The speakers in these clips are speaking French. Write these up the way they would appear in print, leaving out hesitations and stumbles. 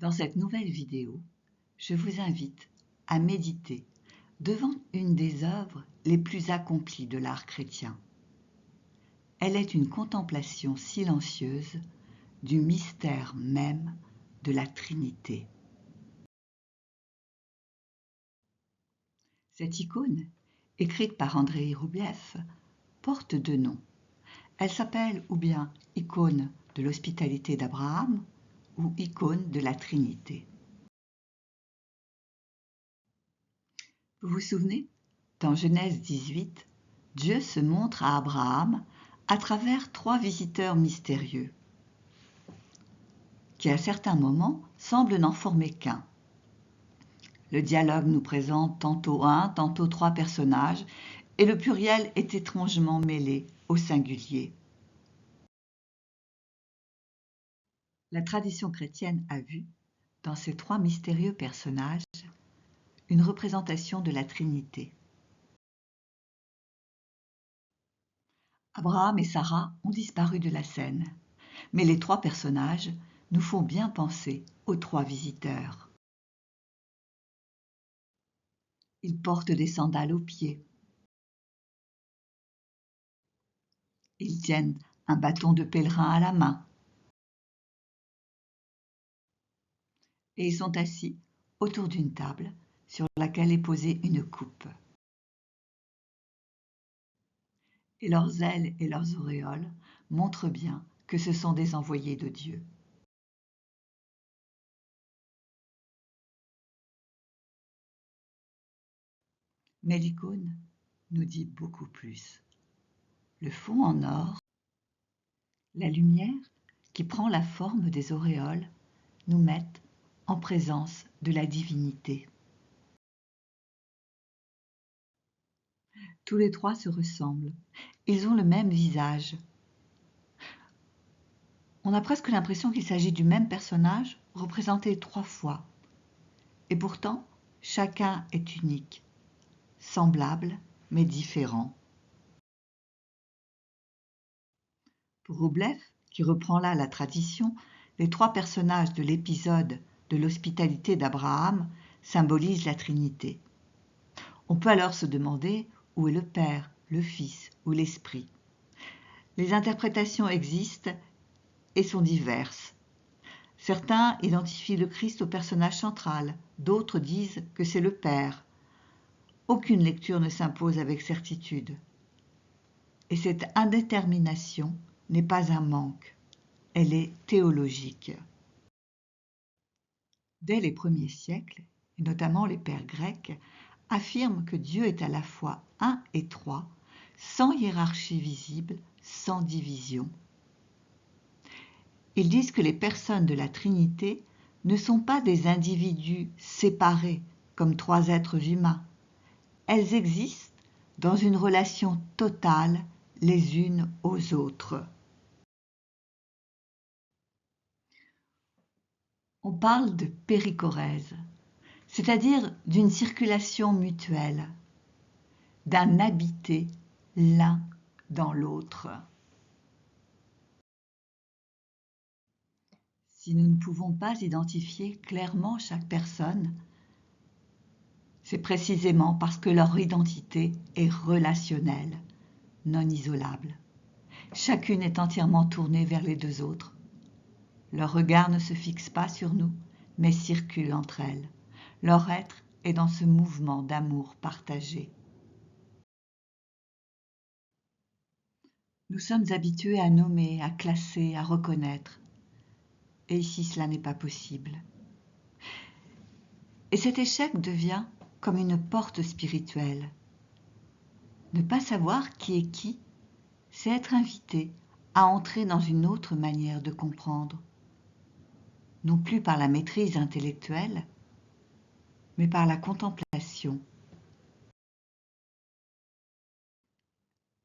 Dans cette nouvelle vidéo, je vous invite à méditer devant une des œuvres les plus accomplies de l'art chrétien. Elle est une contemplation silencieuse du mystère même de la Trinité. Cette icône, écrite par Andrei Roublev, porte deux noms. Elle s'appelle ou bien icône de l'hospitalité d'Abraham ou icône de la Trinité. Vous vous souvenez? Dans Genèse 18, Dieu se montre à Abraham à travers trois visiteurs mystérieux, qui à certains moments semblent n'en former qu'un. Le dialogue nous présente tantôt un, tantôt trois personnages, et le pluriel est étrangement mêlé au singulier. La tradition chrétienne a vu, dans ces trois mystérieux personnages, une représentation de la Trinité. Abraham et Sarah ont disparu de la scène, mais les trois personnages nous font bien penser aux trois visiteurs. Ils portent des sandales aux pieds. Ils tiennent un bâton de pèlerin à la main. Et ils sont assis autour d'une table sur laquelle est posée une coupe. Et leurs ailes et leurs auréoles montrent bien que ce sont des envoyés de Dieu. Mais l'icône nous dit beaucoup plus. Le fond en or, la lumière qui prend la forme des auréoles, nous mettent en présence de la divinité. Tous les trois se ressemblent. Ils ont le même visage. On a presque l'impression qu'il s'agit du même personnage représenté trois fois. Et pourtant, chacun est unique, semblable mais différent. Pour Roublev, qui reprend là la tradition, les trois personnages de l'épisode de l'hospitalité d'Abraham symbolisent la Trinité. On peut alors se demander où est le Père, le Fils ou l'Esprit. Les interprétations existent et sont diverses. Certains identifient le Christ au personnage central, d'autres disent que c'est le Père. Aucune lecture ne s'impose avec certitude. Et cette indétermination n'est pas un manque, elle est théologique. Dès les premiers siècles, et notamment les pères grecs, affirment que Dieu est à la fois un et trois, sans hiérarchie visible, sans division. Ils disent que les personnes de la Trinité ne sont pas des individus séparés comme trois êtres humains. Elles existent dans une relation totale les unes aux autres. On parle de périchorèse, c'est-à-dire d'une circulation mutuelle, d'un habiter l'un dans l'autre. Si nous ne pouvons pas identifier clairement chaque personne, c'est précisément parce que leur identité est relationnelle, non isolable. Chacune est entièrement tournée vers les deux autres. Leur regard ne se fixe pas sur nous, mais circule entre elles. Leur être est dans ce mouvement d'amour partagé. Nous sommes habitués à nommer, à classer, à reconnaître. Et ici, cela n'est pas possible. Et cet échec devient comme une porte spirituelle. Ne pas savoir qui est qui, c'est être invité à entrer dans une autre manière de comprendre. Non plus par la maîtrise intellectuelle, mais par la contemplation.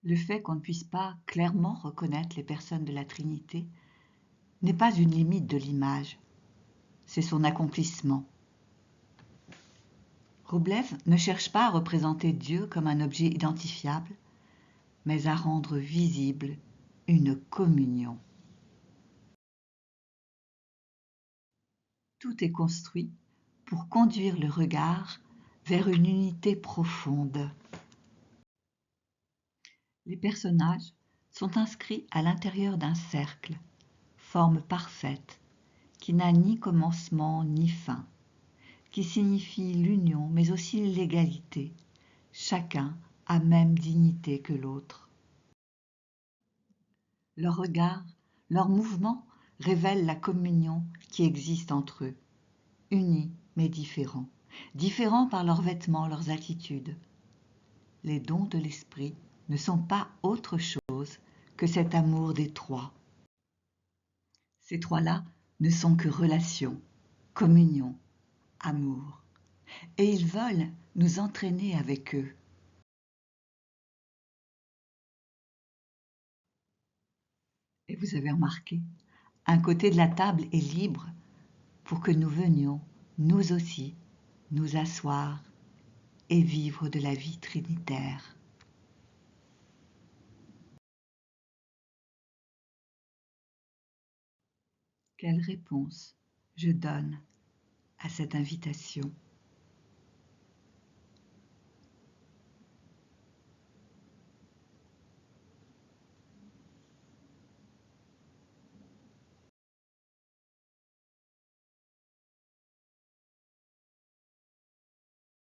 Le fait qu'on ne puisse pas clairement reconnaître les personnes de la Trinité n'est pas une limite de l'image, c'est son accomplissement. Roublev ne cherche pas à représenter Dieu comme un objet identifiable, mais à rendre visible une communion. Tout est construit pour conduire le regard vers une unité profonde. Les personnages sont inscrits à l'intérieur d'un cercle, forme parfaite, qui n'a ni commencement ni fin, qui signifie l'union mais aussi l'égalité, chacun a même dignité que l'autre. Leur regard, leur mouvement révèlent la communion qui existe entre eux, unis mais différents, différents par leurs vêtements, leurs attitudes. Les dons de l'esprit ne sont pas autre chose que cet amour des trois. Ces trois-là ne sont que relation, communion, amour. Et ils veulent nous entraîner avec eux. Et vous avez remarqué, un côté de la table est libre pour que nous venions, nous aussi, nous asseoir et vivre de la vie trinitaire. Quelle réponse je donne à cette invitation ?